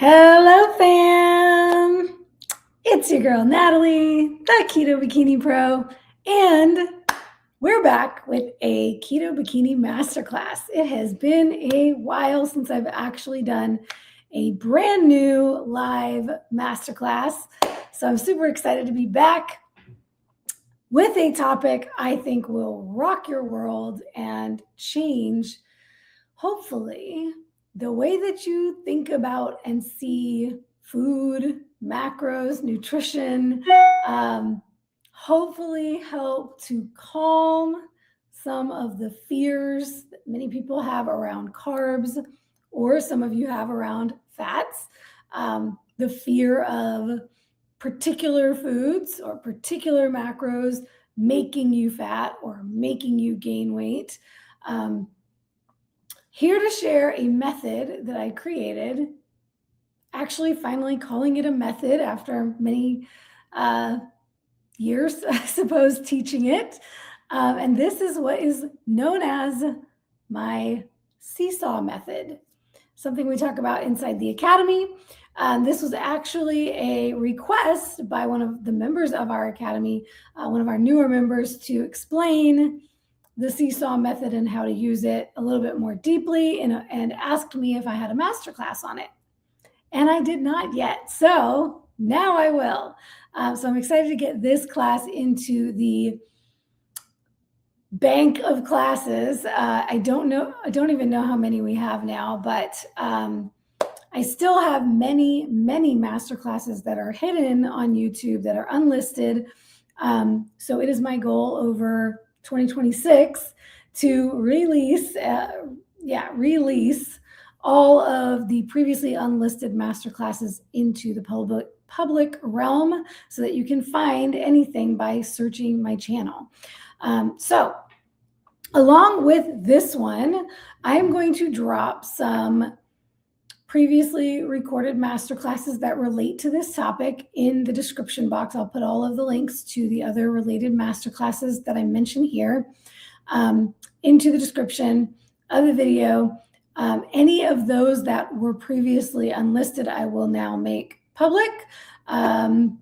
Hello, fam. It's your girl, Natalie, the Keto Bikini Pro, and we're back with a Keto Bikini Masterclass. It has been a while since I've actually done a brand new live masterclass, so I'm super excited to be back with a topic I think will rock your world and change, hopefully, the way that you think about and see food, macros, nutrition, hopefully help to calm some of the fears that many people have around carbs, or some of you have around fats, the fear of particular foods or particular macros making you fat or making you gain weight. Here to share a method that I created, actually finally calling it a method after many years, I suppose, teaching it. And this is what is known as my Seesaw Method, something we talk about inside the Academy. This was actually a request by one of the members of our Academy, one of our newer members, to explain the Seesaw Method and how to use it a little bit more deeply, and asked me if I had a masterclass on it. And I did not yet. So now I will. So I'm excited to get this class into the bank of classes. I don't even know how many we have now, but I still have many masterclasses that are hidden on YouTube that are unlisted. So it is my goal over 2026 to release all of the previously unlisted masterclasses into the public realm, so that you can find anything by searching my channel. So along with this one, I am going to drop some previously recorded masterclasses that relate to this topic in the description box. I'll put all of the links to the other related masterclasses that I mentioned here into the description of the video. Any of those that were previously unlisted, I will now make public. And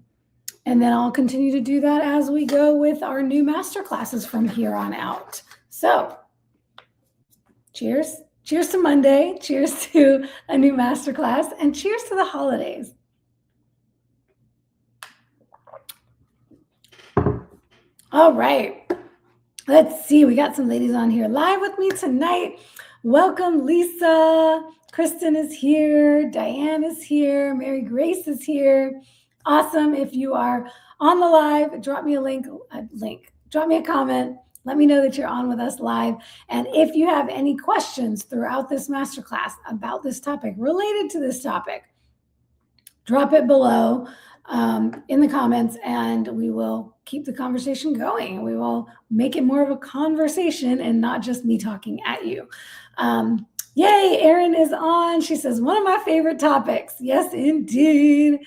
then I'll continue to do that as we go with our new masterclasses from here on out. So cheers. Cheers to Monday, cheers to a new masterclass, and cheers to the holidays. All right, let's see. We got some ladies on here live with me tonight. Welcome, Lisa. Kristen is here. Diane is here. Mary Grace is here. Awesome. If you are on the live, drop me drop me a comment. Let me know that you're on with us live. And if you have any questions throughout this masterclass about this topic, related to this topic, drop it below in the comments, and we will keep the conversation going. We will make it more of a conversation and not just me talking at you. Yay, Erin is on. She says, one of my favorite topics. Yes, indeed.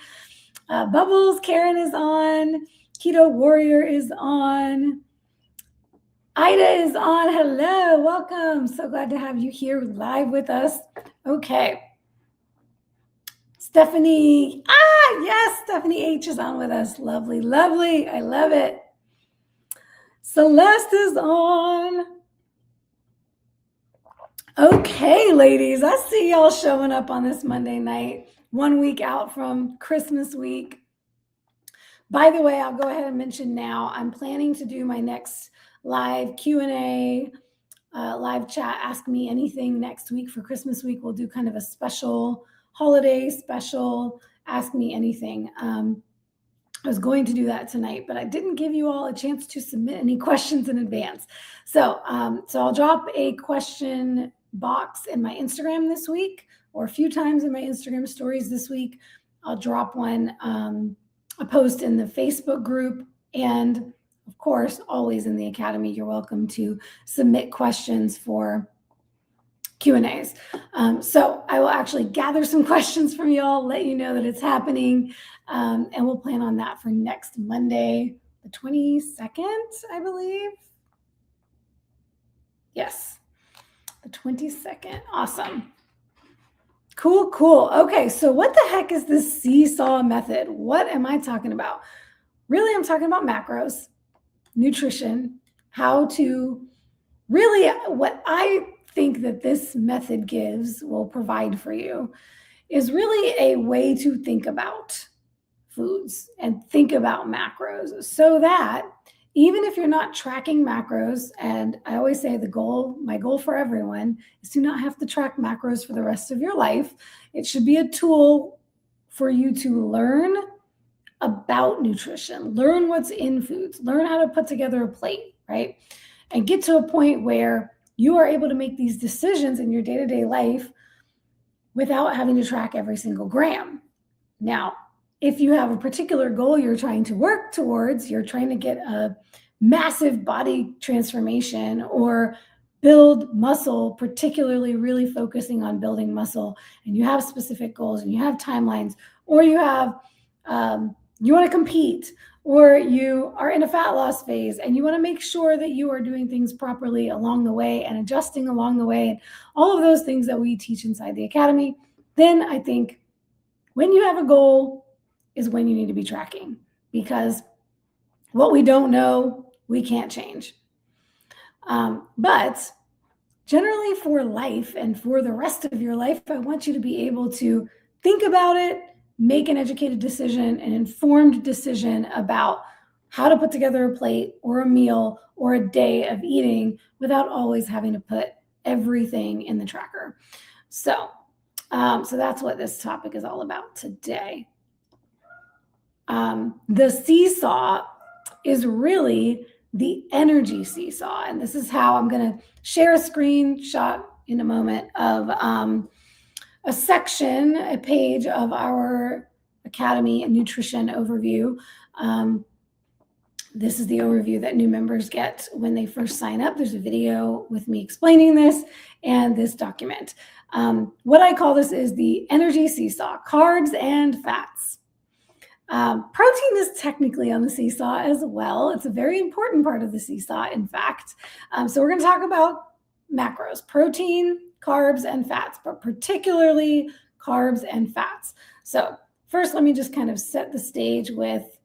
Bubbles, Karen is on. Keto Warrior is on. Ida is on. Hello, welcome. So glad to have you here live with us. Okay. Stephanie, yes, Stephanie H is on with us. Lovely, lovely. I love it. Celeste is on. Okay, ladies, I see y'all showing up on this Monday night, 1 week out from Christmas week. By the way, I'll go ahead and mention now, I'm planning to do my next live Q&A, live chat, ask me anything next week for Christmas week. We'll do kind of a special holiday special, ask me anything. I was going to do that tonight, but I didn't give you all a chance to submit any questions in advance. So I'll drop a question box in my Instagram this week, or a few times in my Instagram stories this week. I'll drop one, a post in the Facebook group, and of course, always in the Academy, you're welcome to submit questions for Q&As. So I will actually gather some questions from y'all, let you know that it's happening, and we'll plan on that for next Monday, the 22nd, I believe. Yes, the 22nd. Awesome. Cool, cool. Okay, so what the heck is this seesaw method? What am I talking about? Really, I'm talking about macros, nutrition, how to really, what I think that this method will provide for you is really a way to think about foods and think about macros so that even if you're not tracking macros, and I always say my goal for everyone is to not have to track macros for the rest of your life. It should be a tool for you to learn about nutrition, learn what's in foods, learn how to put together a plate, right? And get to a point where you are able to make these decisions in your day-to-day life without having to track every single gram. Now, if you have a particular goal you're trying to work towards, you're trying to get a massive body transformation or build muscle, particularly really focusing on building muscle, and you have specific goals and you have timelines, or you have, you want to compete, or you are in a fat loss phase and you want to make sure that you are doing things properly along the way and adjusting along the way, and all of those things that we teach inside the academy, then I think when you have a goal is when you need to be tracking, because what we don't know, we can't change. But generally for life and for the rest of your life, I want you to be able to think about it, make an educated decision, an informed decision about how to put together a plate or a meal or a day of eating without always having to put everything in the tracker. So that's what this topic is all about today. The seesaw is really the energy seesaw. And this is how I'm going to share a screenshot in a moment of a page of our Academy and Nutrition overview. This is the overview that new members get when they first sign up. There's a video with me explaining this and this document. What I call this is the energy seesaw, carbs and fats. Protein is technically on the seesaw as well. It's a very important part of the seesaw, in fact. So we're going to talk about macros, protein, carbs, and fats, but particularly carbs and fats. So first, let me just kind of set the stage with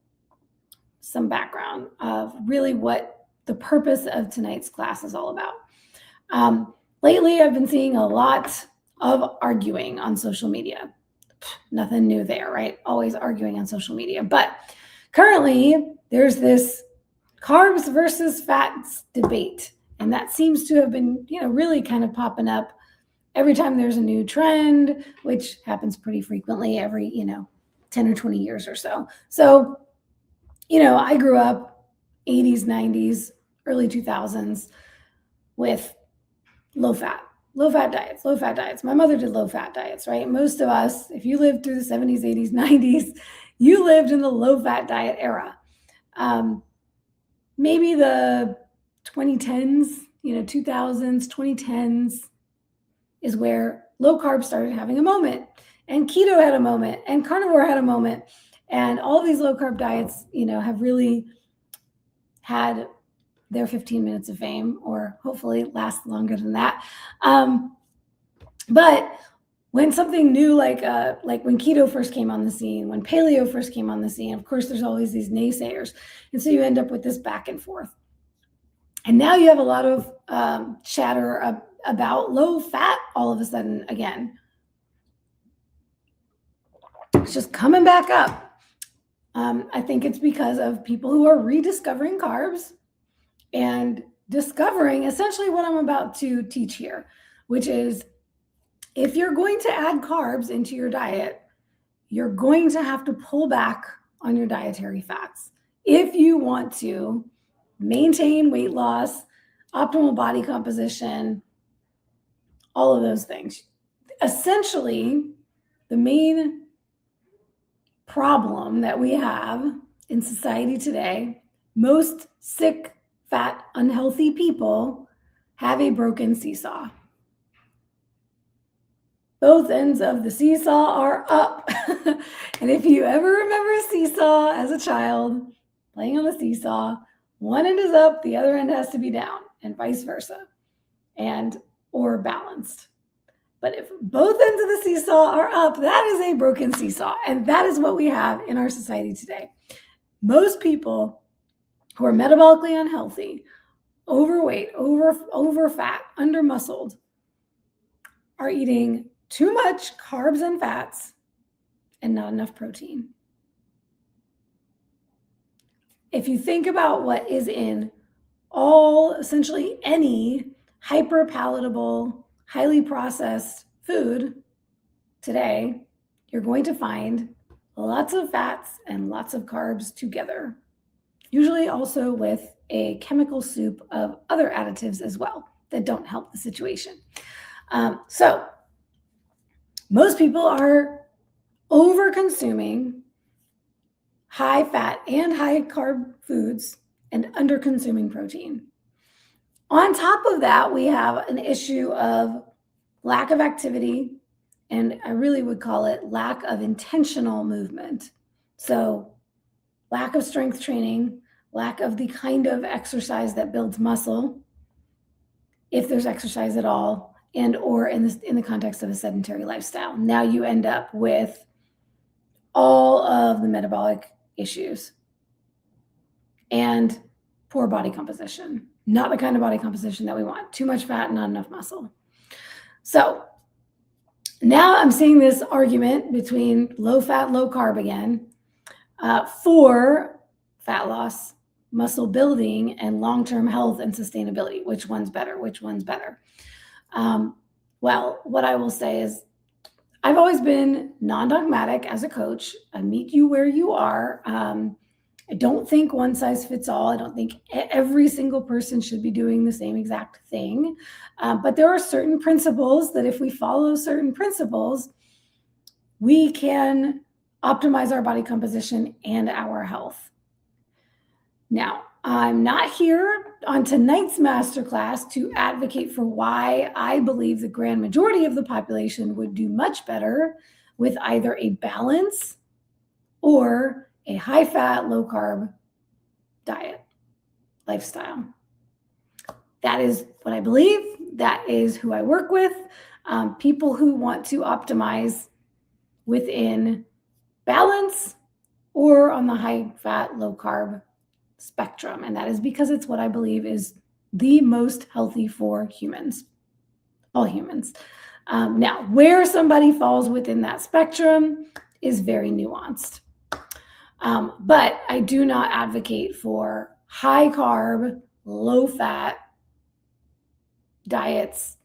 some background of really what the purpose of tonight's class is all about. Lately, I've been seeing a lot of arguing on social media. Nothing new there, right? Always arguing on social media. But currently, there's this carbs versus fats debate. And that seems to have been, really kind of popping up every time there's a new trend, which happens pretty frequently every, 10 or 20 years or so. So, I grew up 80s, 90s, early 2000s with low fat diets. My mother did low fat diets, right? Most of us, if you lived through the 70s, 80s, 90s, you lived in the low fat diet era. Maybe the 2010s, 2000s, 2010s is where low carb started having a moment, and keto had a moment, and carnivore had a moment. And all of these low carb diets, have really had their 15 minutes of fame, or hopefully last longer than that. But when something new, like when keto first came on the scene, when paleo first came on the scene, of course, there's always these naysayers. And so you end up with this back and forth. And now you have a lot of chatter about low fat all of a sudden again. It's just coming back up. I think it's because of people who are rediscovering carbs and discovering essentially what I'm about to teach here, which is if you're going to add carbs into your diet, you're going to have to pull back on your dietary fats if you want to maintain weight loss, optimal body composition, all of those things. Essentially, the main problem that we have in society today, most sick, fat, unhealthy people have a broken seesaw. Both ends of the seesaw are up. And if you ever remember a seesaw as a child, playing on the seesaw, one end is up, the other end has to be down, and vice versa, or balanced. But if both ends of the seesaw are up, that is a broken seesaw. And that is what we have in our society today. Most people who are metabolically unhealthy, overweight, over fat, under muscled, are eating too much carbs and fats and not enough protein. If you think about what is in essentially any hyper palatable, highly processed food today, you're going to find lots of fats and lots of carbs together, usually also with a chemical soup of other additives as well that don't help the situation. So most people are over consuming high fat and high carb foods and under consuming protein. On top of that, we have an issue of lack of activity, and I really would call it lack of intentional movement. So lack of strength training, lack of the kind of exercise that builds muscle, if there's exercise at all, and or in the context of a sedentary lifestyle. Now you end up with all of the metabolic issues and poor body composition, not the kind of body composition that we want. Too much fat, not enough muscle. So now I'm seeing this argument between low fat, low carb again for fat loss, muscle building, and long-term health and sustainability. Which one's better? Which one's better? Well, what I will say is I've always been non-dogmatic as a coach. I meet you where you are. I don't think one size fits all. I don't think every single person should be doing the same exact thing. But there are certain principles that if we follow certain principles, we can optimize our body composition and our health. Now, I'm not here on tonight's masterclass to advocate for why I believe the grand majority of the population would do much better with either a balance or a high fat, low carb diet lifestyle. That is what I believe. That is who I work with. People who want to optimize within balance or on the high fat, low carb spectrum. And that is because it's what I believe is the most healthy for humans, all humans. Now, where somebody falls within that spectrum is very nuanced. But I do not advocate for high carb, low fat diets,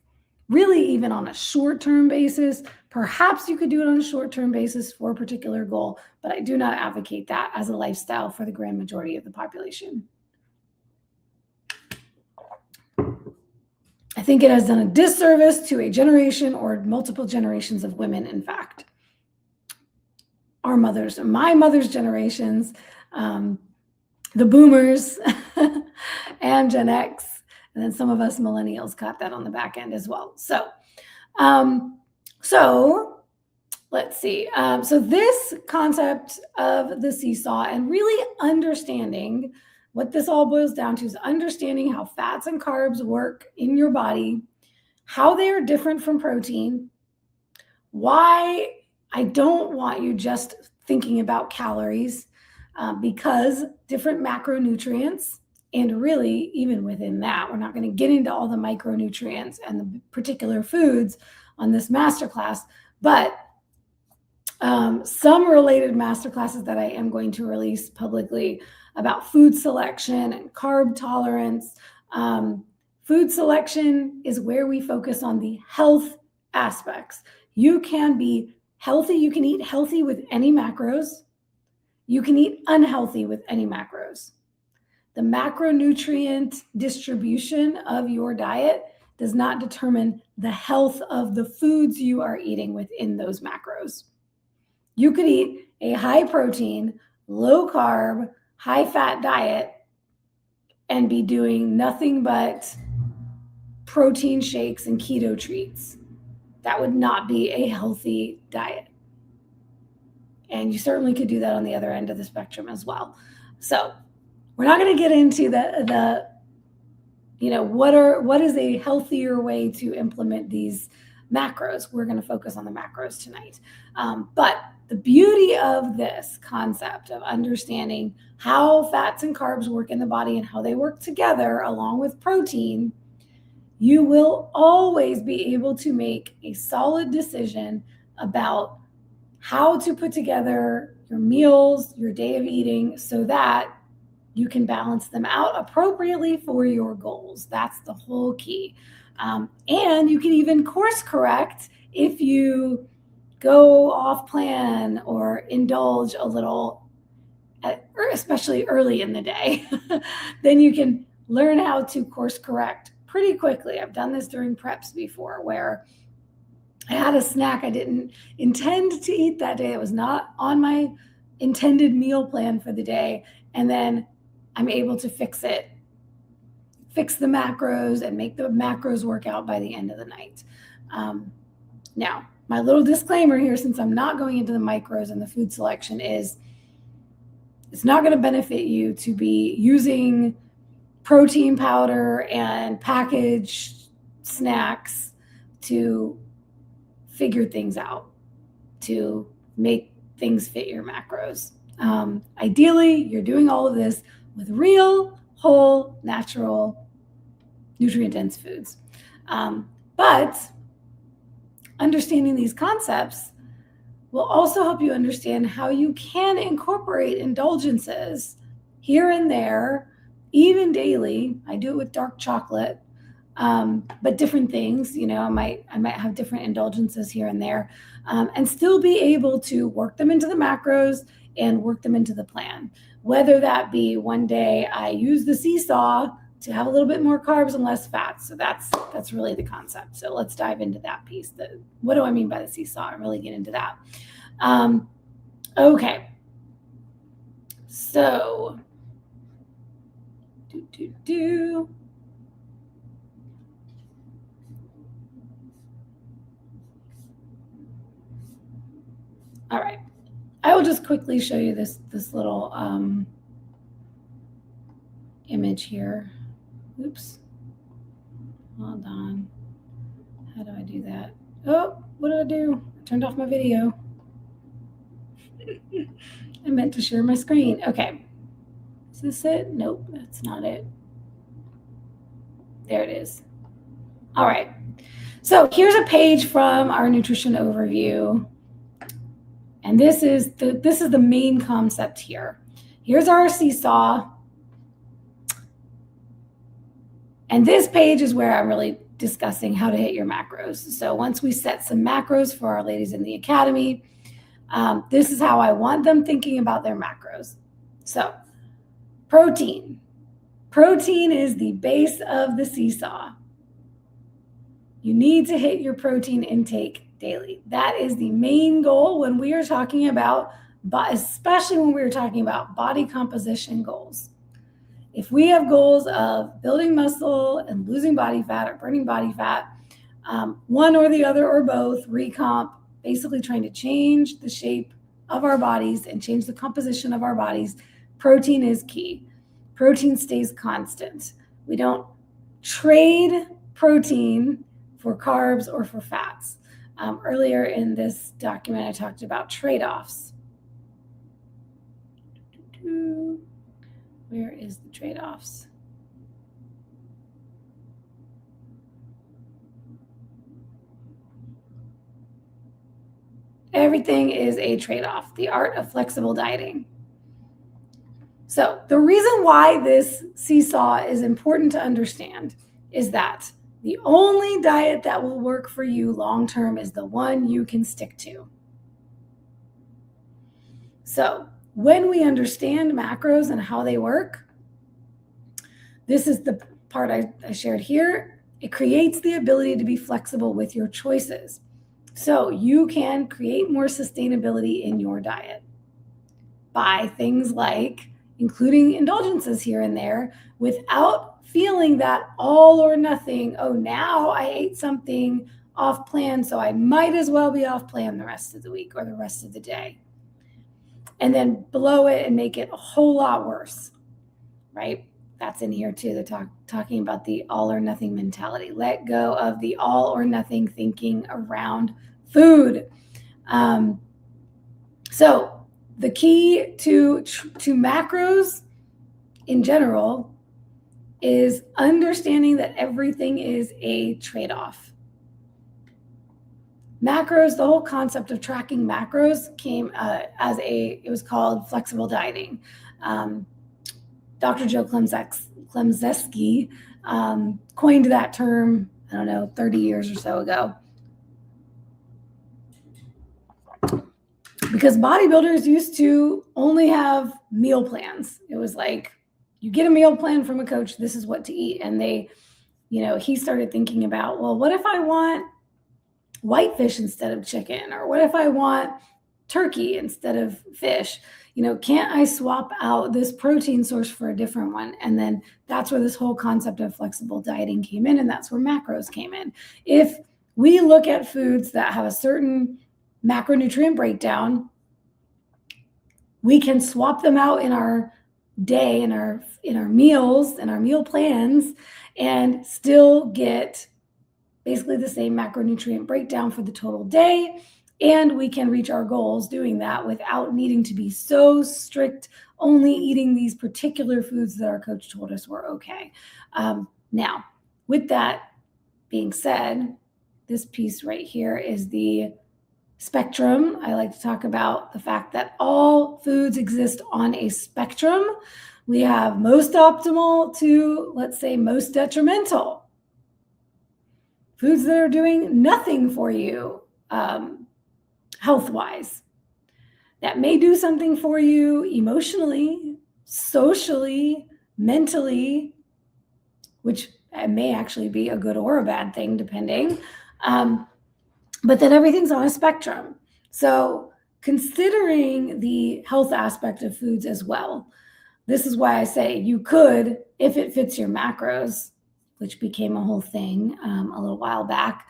really even on a short-term basis. Perhaps you could do it on a short-term basis for a particular goal, but I do not advocate that as a lifestyle for the grand majority of the population. I think it has done a disservice to a generation or multiple generations of women, in fact. Our mothers, my mother's generations, the boomers and Gen X, and then some of us millennials caught that on the back end as well. So let's see. So this concept of the seesaw and really understanding what this all boils down to is understanding how fats and carbs work in your body, how they are different from protein, why I don't want you just thinking about calories, because different macronutrients, and really even within that, we're not going to get into all the micronutrients and the particular foods on this masterclass, but some related masterclasses that I am going to release publicly about food selection and carb tolerance. Food selection is where we focus on the health aspects. You can be healthy. You can eat healthy with any macros. You can eat unhealthy with any macros. The macronutrient distribution of your diet does not determine the health of the foods you are eating within those macros. You could eat a high protein, low carb, high fat diet and be doing nothing but protein shakes and keto treats. That would not be a healthy diet. And you certainly could do that on the other end of the spectrum as well. So we're not going to get into what is a healthier way to implement these macros. We're going to focus on the macros tonight. But the beauty of this concept of understanding how fats and carbs work in the body and how they work together along with protein, you will always be able to make a solid decision about how to put together your meals, your day of eating, so that you can balance them out appropriately for your goals. That's the whole key. And you can even course correct if you go off plan or indulge a little, especially early in the day. Then you can learn how to course correct pretty quickly. I've done this during preps before, where I had a snack I didn't intend to eat that day. It was not on my intended meal plan for the day. And then I'm able to fix the macros and make the macros work out by the end of the night. Now, my little disclaimer here, since I'm not going into the micros and the food selection, is it's not going to benefit you to be using protein powder and packaged snacks to figure things out, to make things fit your macros. Ideally, you're doing all of this with real, whole, natural, nutrient-dense foods. But understanding these concepts will also help you understand how you can incorporate indulgences here and there, even daily. I do it with dark chocolate, but different things. I might have different indulgences here and there, and still be able to work them into the macros and work them into the plan. Whether that be one day I use the Seesaw to have a little bit more carbs and less fats. So that's really the concept. So let's dive into that piece. What do I mean by the Seesaw? And really get into that. Okay. So All right. I will just quickly show you this little image here. Oops. Hold on. How do I do that? Oh, what did I do? I turned off my video. I meant to share my screen. Okay. Is this it? Nope, that's not it. There it is. All right. So here's a page from our nutrition overview. And this is the main concept here. Here's our Seesaw. And this page is where I'm really discussing how to hit your macros. So once we set some macros for our ladies in the academy, this is how I want them thinking about their macros. So protein. Protein is the base of the Seesaw. You need to hit your protein intake daily. That is the main goal when we are talking about, especially when we're talking about body composition goals. If we have goals of building muscle and losing body fat or burning body fat, one or the other or both, recomp, basically trying to change the shape of our bodies and change the composition of our bodies, protein is key. Protein stays constant. We don't trade protein for carbs or for fats. Earlier in this document, I talked about trade-offs. Where is the trade-offs? Everything is a trade-off, the art of flexible dieting. So the reason why this Seesaw is important to understand is that the only diet that will work for you long-term is the one you can stick to. So when we understand macros and how they work, this is the part I shared here. It creates the ability to be flexible with your choices. So you can create more sustainability in your diet by things like including indulgences here and there without feeling that all or nothing, oh, now I ate something off plan, so I might as well be off plan the rest of the week or the rest of the day. And then blow it and make it a whole lot worse, right? that's in here too. They're talking about the all or nothing mentality. Let go of the all or nothing thinking around food. So the key to macros in general is understanding that everything is a trade-off. Macros, the whole concept of tracking macros came it was called flexible dieting. Dr. Joe Klemczewski coined that term, 30 years or so ago. Because bodybuilders used to only have meal plans. It was like, you get a meal plan from a coach, this is what to eat. And he started thinking about, well, what if I want whitefish instead of chicken? Or what if I want turkey instead of fish? Can't I swap out this protein source for a different one? And then that's where this whole concept of flexible dieting came in, and that's where macros came in. If we look at foods that have a certain macronutrient breakdown, we can swap them out in our day, in our meals, in our meal plans, and still get basically the same macronutrient breakdown for the total day. And we can reach our goals doing that without needing to be so strict, only eating these particular foods that our coach told us were okay. Now, with that being said, this piece right here is the spectrum. I like to talk about the fact that all foods exist on a spectrum. We have most optimal to, let's say, most detrimental. Foods that are doing nothing for you health-wise, that may do something for you emotionally, socially, mentally, which may actually be a good or a bad thing, depending. But then everything's on a spectrum. So considering the health aspect of foods as well, this is why I say you could, if it fits your macros, which became a whole thing a little while back,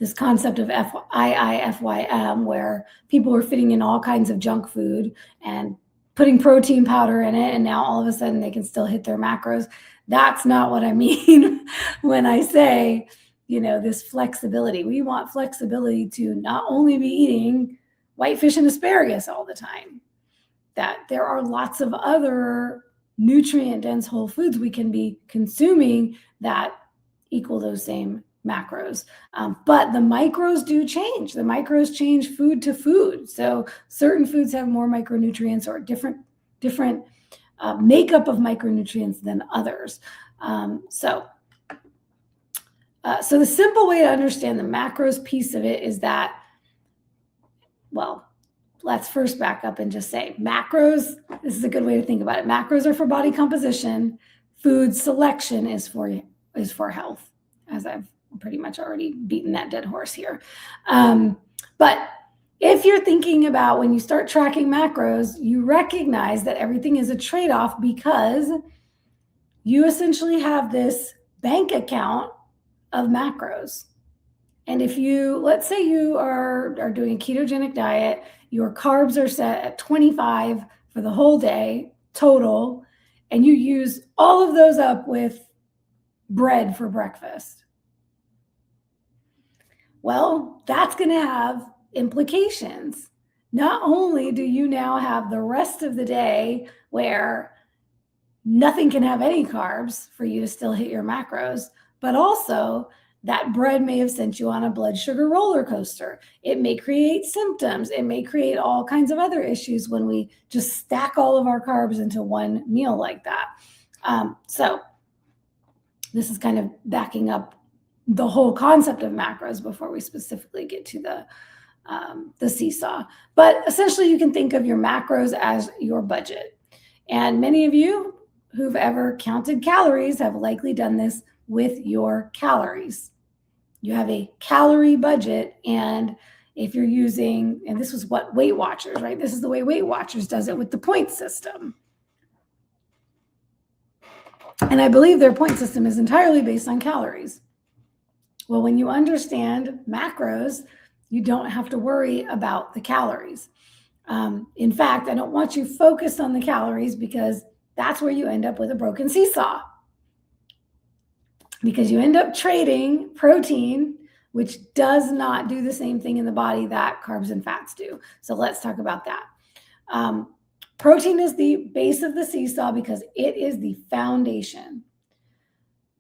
this concept of IIFYM, where people were fitting in all kinds of junk food and putting protein powder in it, and now all of a sudden they can still hit their macros. That's not what I mean when I say, this flexibility. We want flexibility to not only be eating whitefish and asparagus all the time, that there are lots of other nutrient-dense whole foods we can be consuming that equal those same macros. But the micros do change. The micros change food to food. So certain foods have more micronutrients or different makeup of micronutrients than others. So the simple way to understand the macros piece of it is that, well, let's first back up and just say macros, this is a good way to think about it. Macros are for body composition. Food selection is for health, as I've pretty much already beaten that dead horse here. But if you're thinking about when you start tracking macros, you recognize that everything is a trade-off because you essentially have this bank account of macros. And if let's say you are doing a ketogenic diet, your carbs are set at 25 for the whole day total, and you use all of those up with bread for breakfast. Well, that's going to have implications. Not only do you now have the rest of the day where nothing can have any carbs for you to still hit your macros, but also that bread may have sent you on a blood sugar roller coaster. It may create symptoms. It may create all kinds of other issues when we just stack all of our carbs into one meal like that. So this is kind of backing up the whole concept of macros before we specifically get to the seesaw. But essentially, you can think of your macros as your budget. And many of you who've ever counted calories have likely done this with your calories. You have a calorie budget, and if you're using, and this was what Weight Watchers, right? This is the way Weight Watchers does it with the point system. And I believe their point system is entirely based on calories. Well, when you understand macros, you don't have to worry about the calories. In fact, I don't want you focused on the calories because that's where you end up with a broken seesaw. Because you end up trading protein, which does not do the same thing in the body that carbs and fats do. So let's talk about that. Protein is the base of the seesaw because it is the foundation.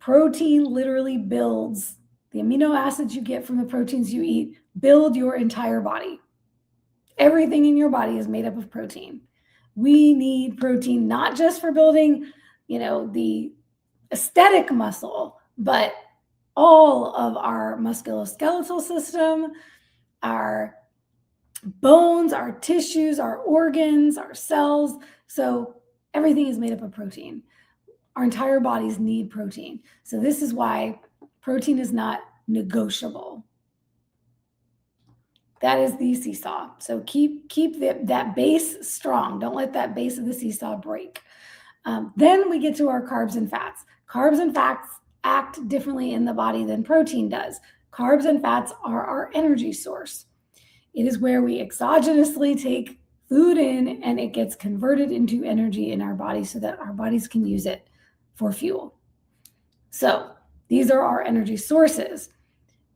Protein literally builds the amino acids you get from the proteins you eat, build your entire body. Everything in your body is made up of protein. We need protein not just for building, the aesthetic muscle, but all of our musculoskeletal system, our bones, our tissues, our organs, our cells. So everything is made up of protein. Our entire bodies need protein. So this is why protein is not negotiable. That is the seesaw. So keep that base strong. Don't let that base of the seesaw break. Then we get to our carbs and fats. Carbs and fats act differently in the body than protein does. Carbs and fats are our energy source. It is where we exogenously take food in and it gets converted into energy in our body so that our bodies can use it for fuel. So these are our energy sources.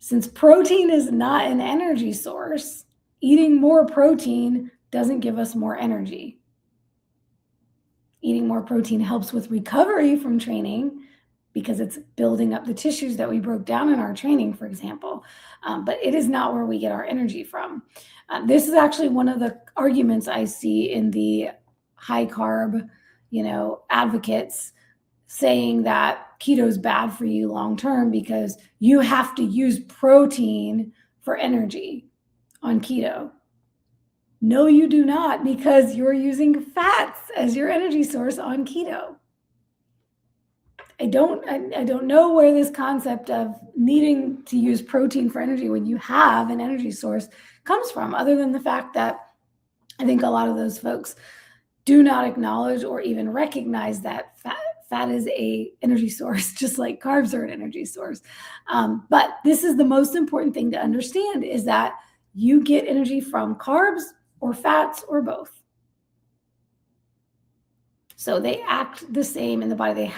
Since protein is not an energy source, eating more protein doesn't give us more energy. Eating more protein helps with recovery from training because it's building up the tissues that we broke down in our training, for example. But it is not where we get our energy from. This is actually one of the arguments I see in the high carb, advocates saying that keto is bad for you long term because you have to use protein for energy on keto. No, you do not, because you're using fats as your energy source on keto. I don't know where this concept of needing to use protein for energy when you have an energy source comes from, other than the fact that I think a lot of those folks do not acknowledge or even recognize that fat is a energy source, just like carbs are an energy source. But this is the most important thing to understand, is that you get energy from carbs or fats or both. So they act the same in the body.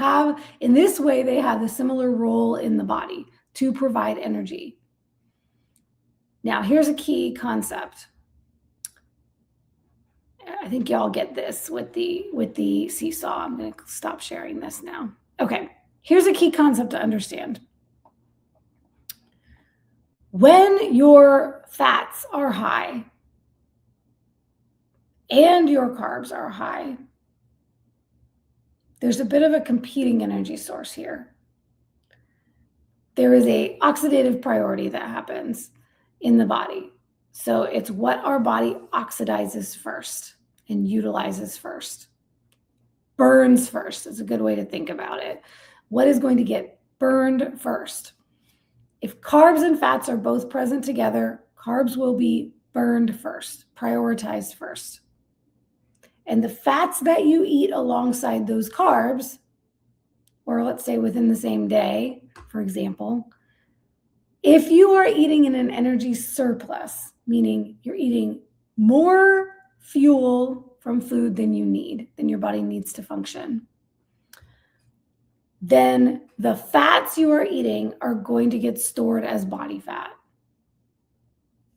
In this way, they have a similar role in the body to provide energy. Now, here's a key concept. I think y'all get this with the seesaw. I'm going to stop sharing this now. Okay, here's a key concept to understand. When your fats are high and your carbs are high, there's a bit of a competing energy source here. There is an oxidative priority that happens in the body. So it's what our body oxidizes first and utilizes first. Burns first is a good way to think about it. What is going to get burned first? If carbs and fats are both present together, carbs will be burned first, prioritized first. And the fats that you eat alongside those carbs, or let's say within the same day, for example, if you are eating in an energy surplus, meaning you're eating more fuel from food than your body needs to function, then the fats you are eating are going to get stored as body fat.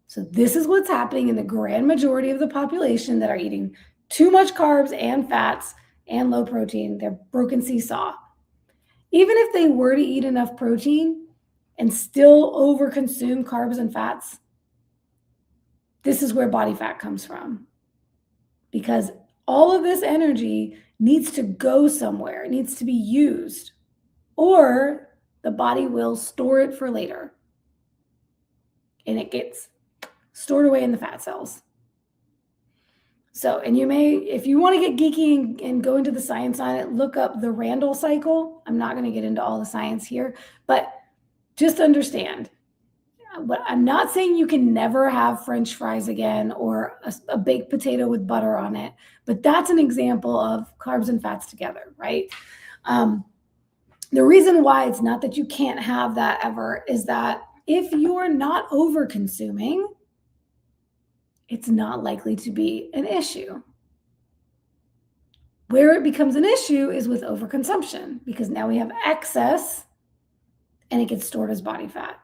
So this is what's happening in the grand majority of the population that are eating too much carbs and fats and low protein. They're broken seesaw. Even if they were to eat enough protein and still overconsume carbs and fats, this is where body fat comes from. Because all of this energy needs to go somewhere. It needs to be used. Or the body will store it for later. And it gets stored away in the fat cells. So, and you may, if you want to get geeky and go into the science on it, look up the Randall cycle. I'm not going to get into all the science here, but just understand. But I'm not saying you can never have French fries again or a baked potato with butter on it, but that's an example of carbs and fats together, right? The reason why it's not that you can't have that ever is that if you're not over consuming, it's not likely to be an issue. Where it becomes an issue is with overconsumption, because now we have excess and it gets stored as body fat.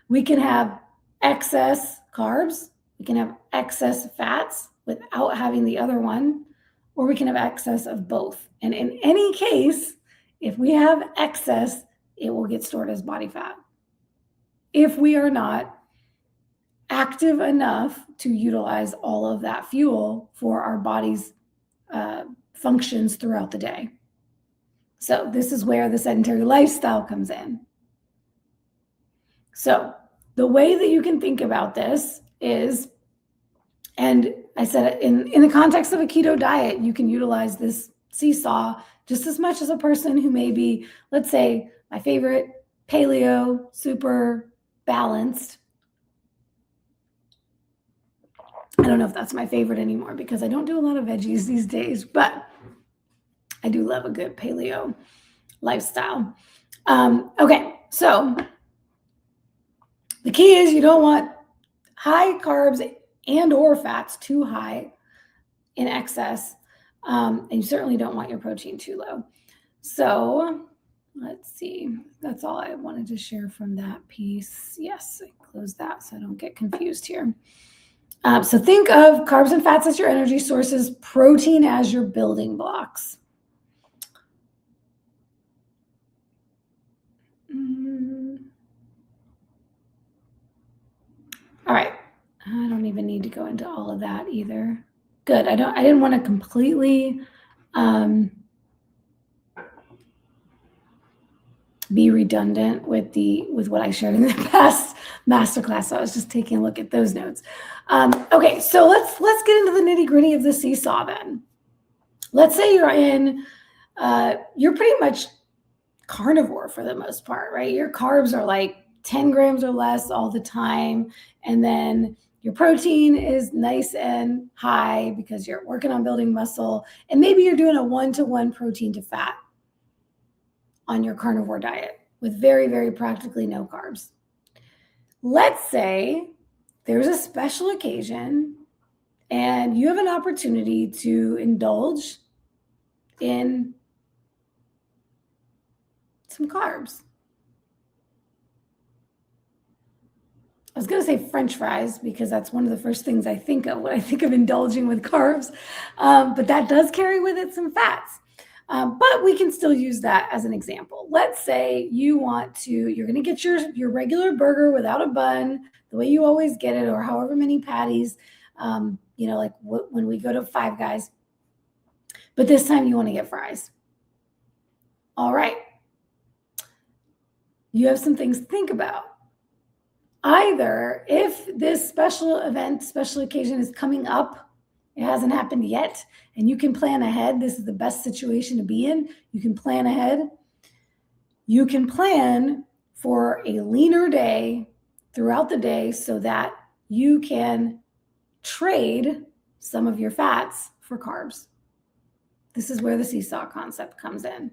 We can have excess carbs, we can have excess fats without having the other one, or we can have excess of both. And in any case, if we have excess, it will get stored as body fat if we are not active enough to utilize all of that fuel for our body's functions throughout the day. So this is where the sedentary lifestyle comes in. So the way that you can think about this is, and I said in the context of a keto diet, you can utilize this seesaw just as much as a person who may be, let's say, my favorite, paleo, super balanced. I don't know if that's my favorite anymore because I don't do a lot of veggies these days, but I do love a good paleo lifestyle. Okay, so the key is you don't want high carbs and or fats too high in excess, and you certainly don't want your protein too low. So let's see. That's all I wanted to share from that piece. Yes, I closed that so I don't get confused here. So think of carbs and fats as your energy sources, protein as your building blocks. All right. I don't even need to go into all of that either. Good. I didn't want to completely be redundant with what I shared in the past masterclass. So I was just taking a look at those notes. Okay, so let's get into the nitty-gritty of the seesaw then. Let's say you're pretty much carnivore for the most part, right? Your carbs are like 10 grams or less all the time, and then your protein is nice and high because you're working on building muscle, and maybe you're doing a 1-to-1 protein to fat on your carnivore diet with very, very practically no carbs. Let's say there's a special occasion and you have an opportunity to indulge in some carbs. I was going to say French fries because that's one of the first things I think of when I think of indulging with carbs, but that does carry with it some fats. But we can still use that as an example. Let's say you're going to get your regular burger without a bun, the way you always get it, or however many patties, like when we go to Five Guys. But this time you want to get fries. All right. You have some things to think about. Either if this special occasion is coming up, it hasn't happened yet, and you can plan ahead. This is the best situation to be in. You can plan ahead. You can plan for a leaner day throughout the day so that you can trade some of your fats for carbs. This is where the seesaw concept comes in.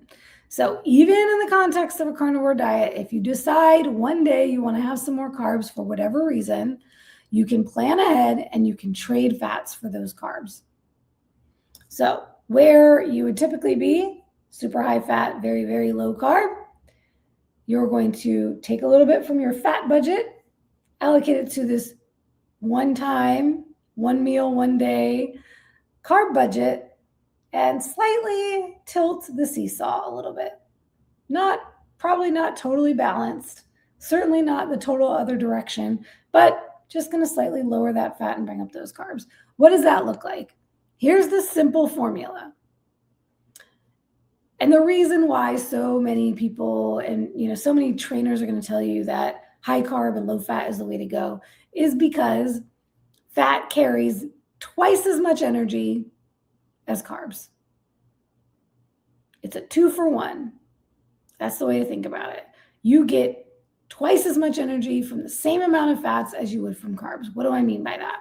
So even in the context of a carnivore diet, if you decide one day you want to have some more carbs for whatever reason, you can plan ahead and you can trade fats for those carbs. So where you would typically be super high fat, very, very low carb, you're going to take a little bit from your fat budget, allocate it to this one meal, one day carb budget, and slightly tilt the seesaw a little bit. Probably not totally balanced, certainly not the total other direction, but just going to slightly lower that fat and bring up those carbs. What does that look like? Here's the simple formula. And the reason why so many people and so many trainers are going to tell you that high carb and low fat is the way to go is because fat carries twice as much energy as carbs. It's a 2-for-1. That's the way to think about it. You get twice as much energy from the same amount of fats as you would from carbs. What do I mean by that?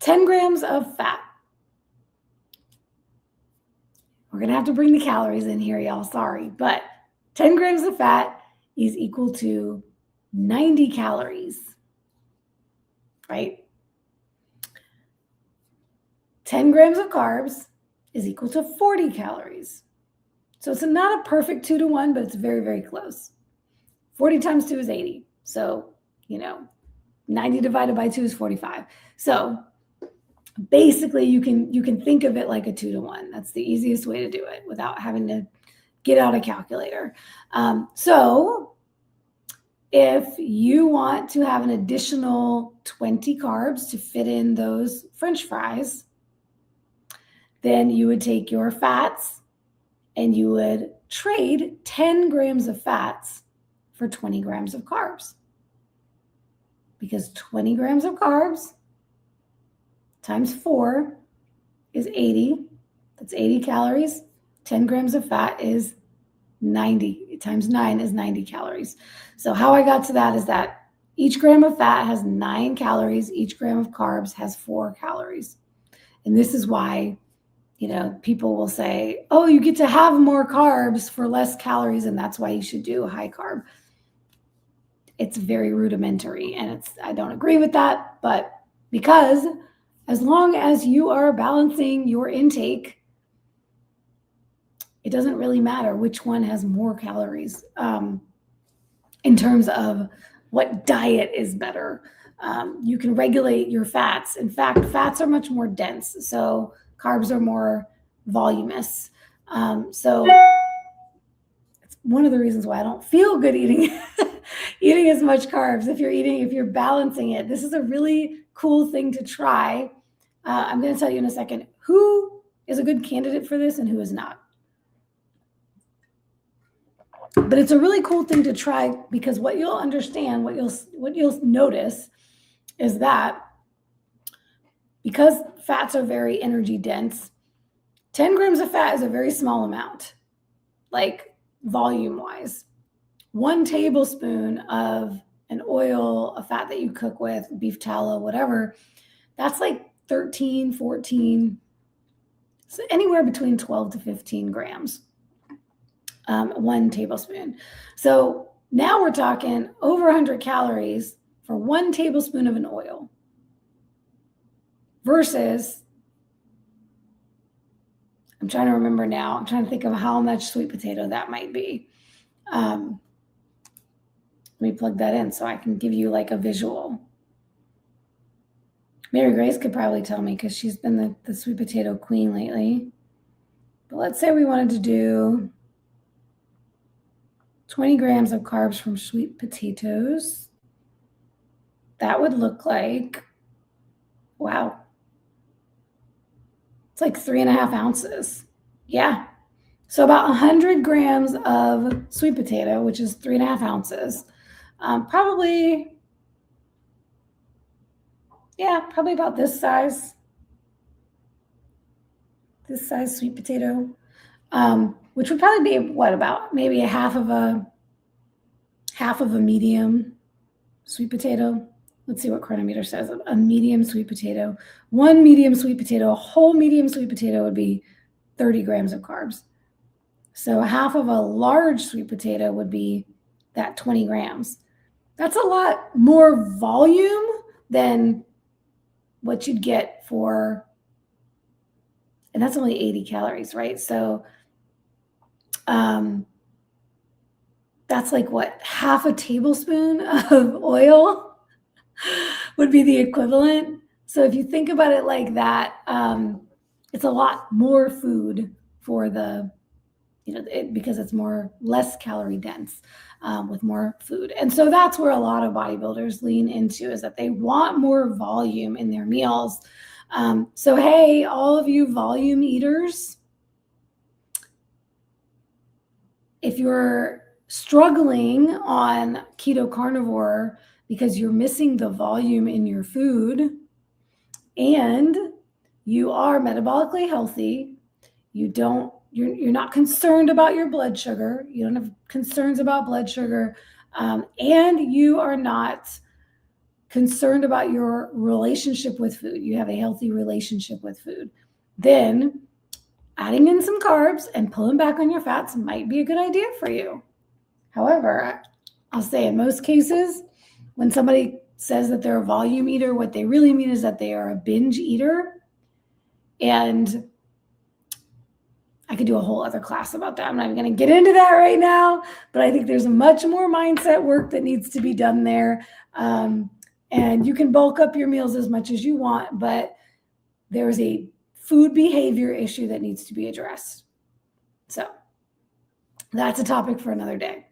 10 grams of fat. We're going to have to bring the calories in here, y'all. Sorry. But 10 grams of fat is equal to 90 calories, right? 10 grams of carbs is equal to 40 calories. So it's not a perfect 2 to 1, but it's very, very close. 40 times 2 is 80. So, 90 divided by 2 is 45. So basically you can think of it like a 2 to 1. That's the easiest way to do it without having to get out a calculator. So if you want to have an additional 20 carbs to fit in those French fries, then you would take your fats and you would trade 10 grams of fats for 20 grams of carbs. Because 20 grams of carbs times 4 is 80. That's 80 calories. 10 grams of fat is 90 times 9 is 90 calories. So how I got to that is that each gram of fat has 9 calories. Each gram of carbs has 4 calories. And this is why, people will say, oh, you get to have more carbs for less calories, and that's why you should do a high carb. It's very rudimentary, and I don't agree with that, but because as long as you are balancing your intake, it doesn't really matter which one has more calories in terms of what diet is better. You can regulate your fats. In fact, fats are much more dense, so carbs are more voluminous. So it's one of the reasons why I don't feel good eating as much carbs. If you're balancing it, this is a really cool thing to try. I'm going to tell you in a second who is a good candidate for this and who is not. But it's a really cool thing to try, because what you'll understand, what you'll notice is that because fats are very energy dense, 10 grams of fat is a very small amount, like volume wise. 1 tablespoon of an oil, a fat that you cook with, beef tallow, whatever, that's like 13, 14, so anywhere between 12 to 15 grams. 1 tablespoon. So now we're talking over 100 calories for 1 tablespoon of an oil versus, I'm trying to remember now, I'm trying to think of how much sweet potato that might be. Let me plug that in so I can give you like a visual. Mary Grace could probably tell me because she's been the sweet potato queen lately. But let's say we wanted to do 20 grams of carbs from sweet potatoes. That would look like, wow, it's like 3.5 ounces. Yeah. So about 100 grams of sweet potato, which is 3.5 ounces. Probably about this size. This size sweet potato. Which would probably be about maybe a half of a medium sweet potato. Let's see what Chronometer says. A medium sweet potato. 1 medium sweet potato, a whole medium sweet potato would be 30 grams of carbs. So half of a large sweet potato would be that 20 grams. That's a lot more volume than what you'd get for, and that's only 80 calories, right? So that's like what, half a tablespoon of oil would be the equivalent. So if you think about it like that, it's a lot more food for the, because it's less calorie dense with more food. And so that's where a lot of bodybuilders lean into, is that they want more volume in their meals. So, hey, all of you volume eaters, if you're struggling on keto carnivore because you're missing the volume in your food and you are metabolically healthy, you're not concerned about your blood sugar, you don't have concerns about blood sugar, and you are not concerned about your relationship with food, you have a healthy relationship with food, then adding in some carbs and pulling back on your fats might be a good idea for you. However, I'll say in most cases, when somebody says that they're a volume eater, what they really mean is that they are a binge eater. And I could do a whole other class about that. I'm not even going to get into that right now, but I think there's much more mindset work that needs to be done there. And you can bulk up your meals as much as you want, but there's a food behavior issue that needs to be addressed. So that's a topic for another day.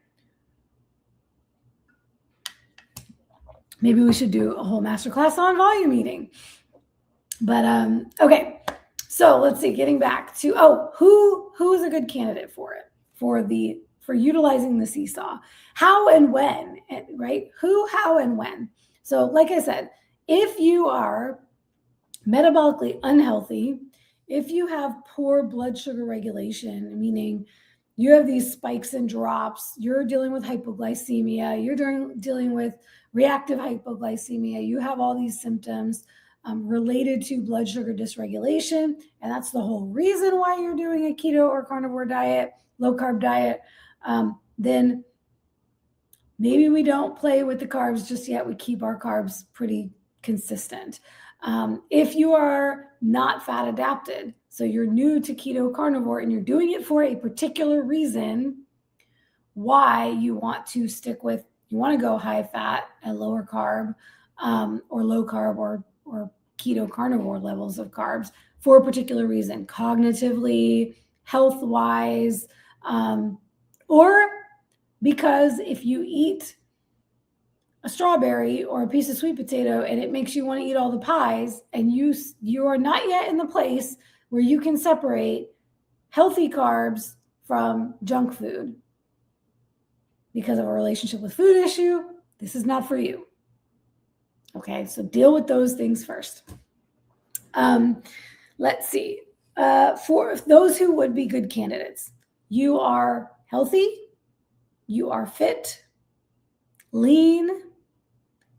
Maybe we should do a whole masterclass on volume eating. But okay, so let's see. Getting back to who is a good candidate for it for utilizing the Seesaw? How and when, right? Who, how, and when. So, like I said, if you are metabolically unhealthy, if you have poor blood sugar regulation, meaning you have these spikes and drops, you're dealing with hypoglycemia, you're dealing with reactive hypoglycemia, you have all these symptoms related to blood sugar dysregulation, and that's the whole reason why you're doing a keto or carnivore diet, low carb diet, then maybe we don't play with the carbs just yet. We keep our carbs pretty consistent. If you are not fat adapted, so you're new to keto carnivore and you're doing it for a particular reason, why you want to you want to go high fat and lower carb, or low carb or keto carnivore levels of carbs for a particular reason, cognitively, health-wise, or because if you eat a strawberry or a piece of sweet potato and it makes you want to eat all the pies, and you are not yet in the place where you can separate healthy carbs from junk food because of a relationship with food issue, this is not for you. Okay, so deal with those things first. Let's see. For those who would be good candidates, you are healthy, you are fit, lean,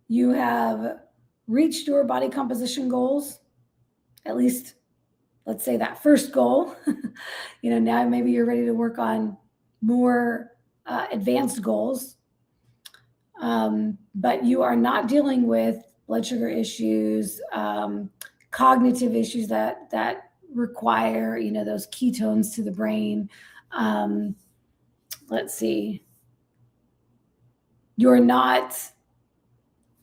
you have reached your body composition goals, at least let's say that first goal. Now maybe you're ready to work on more advanced goals, but you are not dealing with blood sugar issues, cognitive issues that require, those ketones to the brain. Let's see. You're not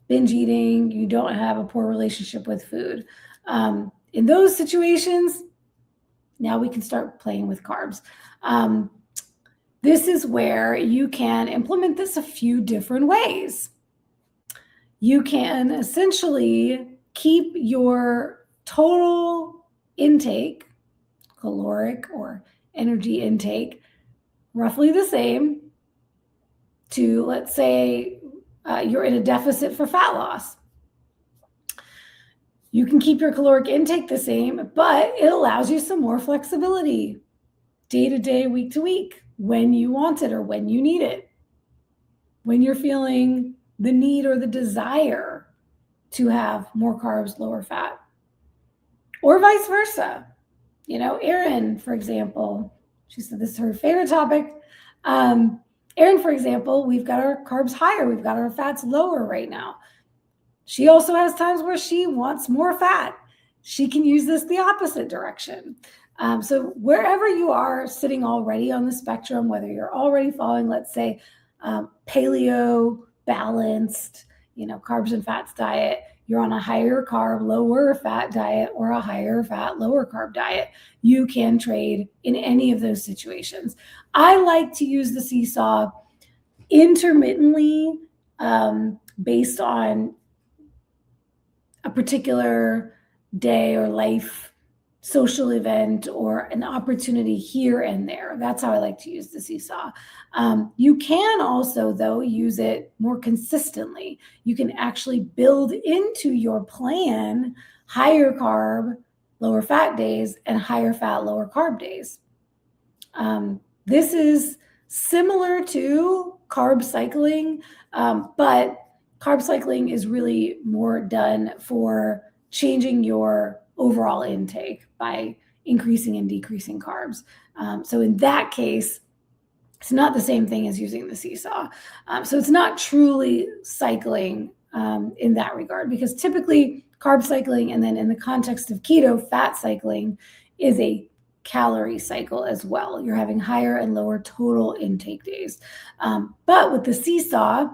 binge eating. You don't have a poor relationship with food. In those situations, now we can start playing with carbs. This is where you can implement this a few different ways. You can essentially keep your total intake, caloric or energy intake, roughly the same to, let's say, you're in a deficit for fat loss. You can keep your caloric intake the same, but it allows you some more flexibility day to day, week to week, when you want it or when you need it, when you're feeling the need or the desire to have more carbs, lower fat, or vice versa. Erin, for example, she said this is her favorite topic. Erin, for example, we've got our carbs higher, we've got our fats lower right now. She also has times where she wants more fat. She can use this the opposite direction. So wherever you are sitting already on the spectrum, whether you're already following, let's say, paleo, balanced, carbs and fats diet, you're on a higher carb, lower fat diet, or a higher fat, lower carb diet, you can trade in any of those situations. I like to use the Seesaw intermittently based on a particular day or life social event or an opportunity here and there. That's how I like to use the Seesaw. You can also, though, use it more consistently. You can actually build into your plan higher carb, lower fat days and higher fat, lower carb days. This is similar to carb cycling, but carb cycling is really more done for changing your overall intake by increasing and decreasing carbs. So in that case, it's not the same thing as using the Seesaw. So it's not truly cycling in that regard, because typically carb cycling, and then in the context of keto, fat cycling is a calorie cycle as well. You're having higher and lower total intake days. But with the Seesaw,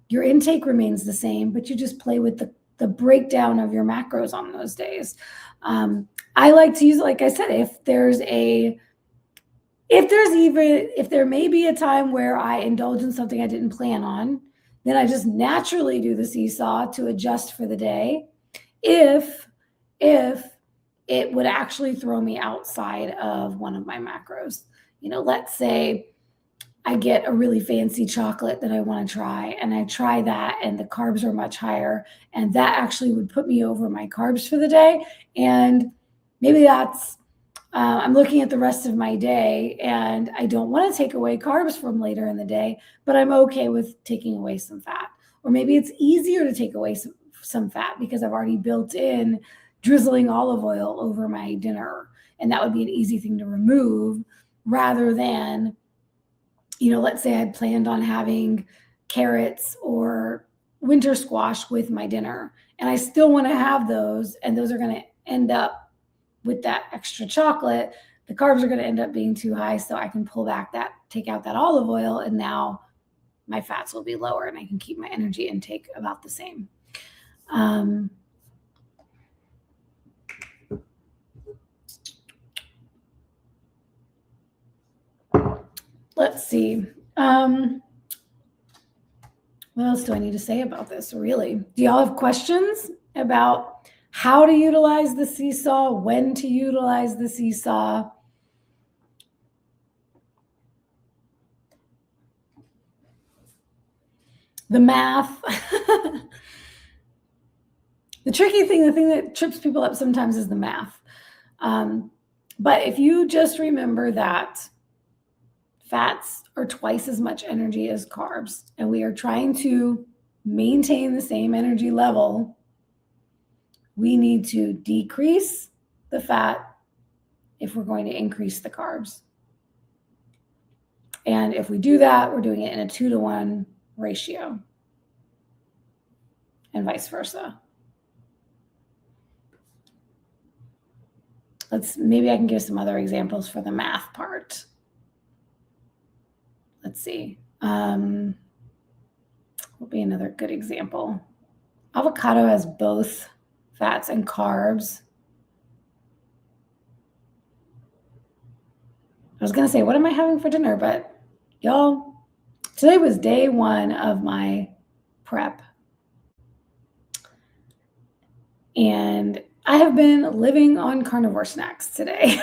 your intake remains the same, but you just play with the breakdown of your macros on those days. I like to use, like I said, if there may be a time where I indulge in something I didn't plan on, then I just naturally do the Seesaw to adjust for the day. If it would actually throw me outside of one of my macros, let's say I get a really fancy chocolate that I want to try, and I try that, and the carbs are much higher, and that actually would put me over my carbs for the day. And maybe that's I'm looking at the rest of my day, and I don't want to take away carbs from later in the day, but I'm okay with taking away some fat. Or maybe it's easier to take away some fat because I've already built in drizzling olive oil over my dinner, and that would be an easy thing to remove, rather than, let's say I'd planned on having carrots or winter squash with my dinner, and I still want to have those, and those are going to end up with that extra chocolate. The carbs are going to end up being too high, so I can take out that olive oil, and now my fats will be lower, and I can keep my energy intake about the same. Let's see. What else do I need to say about this, really? Do y'all have questions about how to utilize the Seesaw, when to utilize the Seesaw? The math. The tricky thing, the thing that trips people up sometimes is the math. But if you just remember that fats are twice as much energy as carbs, and we are trying to maintain the same energy level, we need to decrease the fat if we're going to increase the carbs. And if we do that, we're doing it in a 2-to-1 ratio, and vice versa. Maybe I can give some other examples for the math part. Let's see. What would be another good example? Avocado has both fats and carbs. I was going to say, what am I having for dinner? But y'all, today was day 1 of my prep. And I have been living on carnivore snacks today.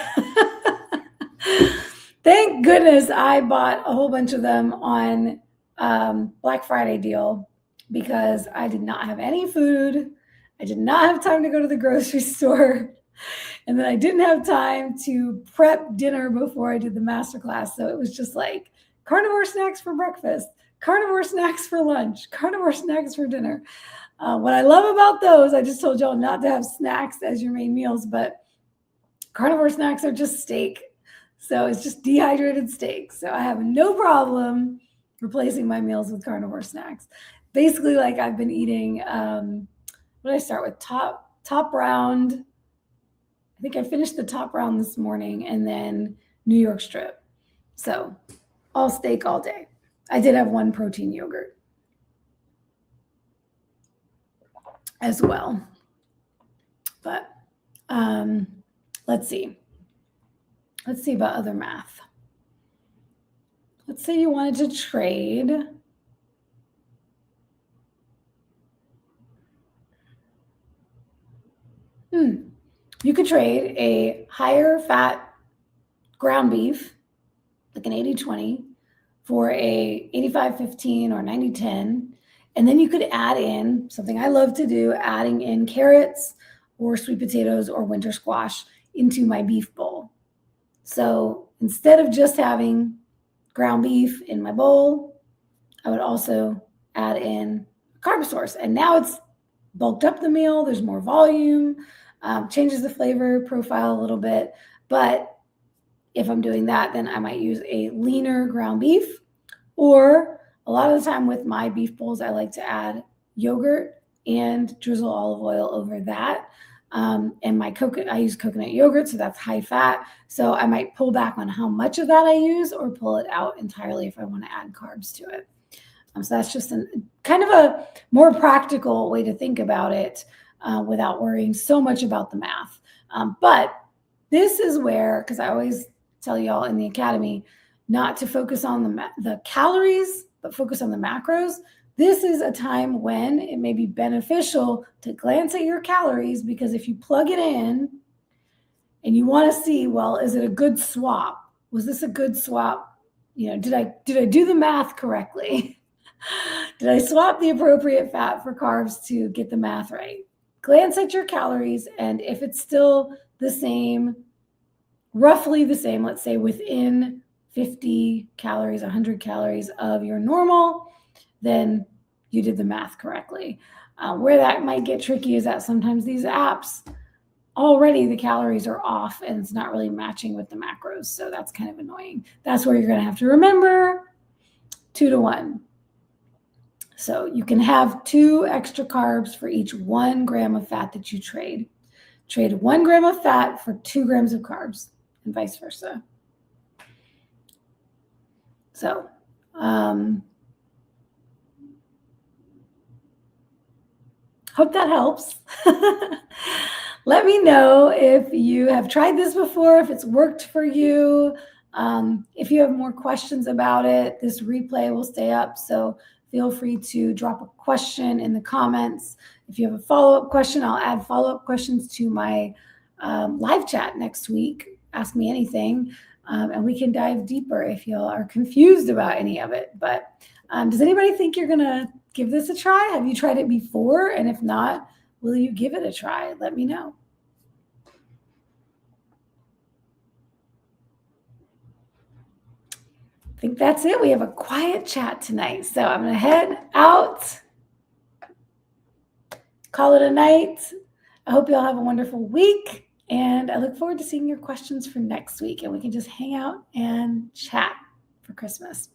Thank goodness I bought a whole bunch of them on Black Friday deal, because I did not have any food. I did not have time to go to the grocery store. And then I didn't have time to prep dinner before I did the masterclass. So it was just like carnivore snacks for breakfast, carnivore snacks for lunch, carnivore snacks for dinner. What I love about those, I just told y'all not to have snacks as your main meals, but carnivore snacks are just steak. So it's just dehydrated steak. So I have no problem replacing my meals with carnivore snacks. Basically, like I've been eating, what did I start with? Top round. I think I finished the top round this morning, and then New York strip. So all steak all day. I did have one protein yogurt as well. But let's see. Let's see about other math. Let's say you wanted to trade. You could trade a higher fat ground beef, like an 80-20, for a 85-15 or 90-10. And then you could add in something I love to do, adding in carrots or sweet potatoes or winter squash into my beef bowl. So instead of just having ground beef in my bowl, I would also add in a carb source. And now it's bulked up the meal. There's more volume, changes the flavor profile a little bit. But if I'm doing that, then I might use a leaner ground beef. Or a lot of the time with my beef bowls, I like to add yogurt and drizzle olive oil over that. And I use coconut yogurt, so that's high fat. So I might pull back on how much of that I use or pull it out entirely if I want to add carbs to it. So that's just kind of a more practical way to think about it without worrying so much about the math. But this is where, because I always tell y'all in the academy not to focus on the calories, but focus on the macros. This is a time when it may be beneficial to glance at your calories, because if you plug it in and you want to see, well, is it a good swap? Was this a good swap? Did I do the math correctly? Did I swap the appropriate fat for carbs to get the math right? Glance at your calories, and if it's still the same, roughly the same, let's say within 50 calories, 100 calories of your normal, then you did the math correctly. Where that might get tricky is that sometimes these apps, already the calories are off and it's not really matching with the macros. So that's kind of annoying. That's where you're going to have to remember 2 to 1. So you can have 2 extra carbs for each 1 gram of fat that you trade. Trade 1 gram of fat for 2 grams of carbs, and vice versa. So, hope that helps. Let me know if you have tried this before, if it's worked for you. If you have more questions about it, this replay will stay up. So feel free to drop a question in the comments. If you have a follow-up question, I'll add follow-up questions to my live chat next week. Ask me anything, and we can dive deeper if you are confused about any of it. But does anybody think you're going to give this a try? Have you tried it before? And if not, will you give it a try? Let me know. I think that's it. We have a quiet chat tonight. So I'm going to head out, call it a night. I hope you all have a wonderful week, and I look forward to seeing your questions for next week, and we can just hang out and chat for Christmas.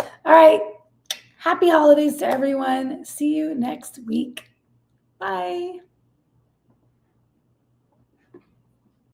All right. Happy holidays to everyone. See you next week. Bye.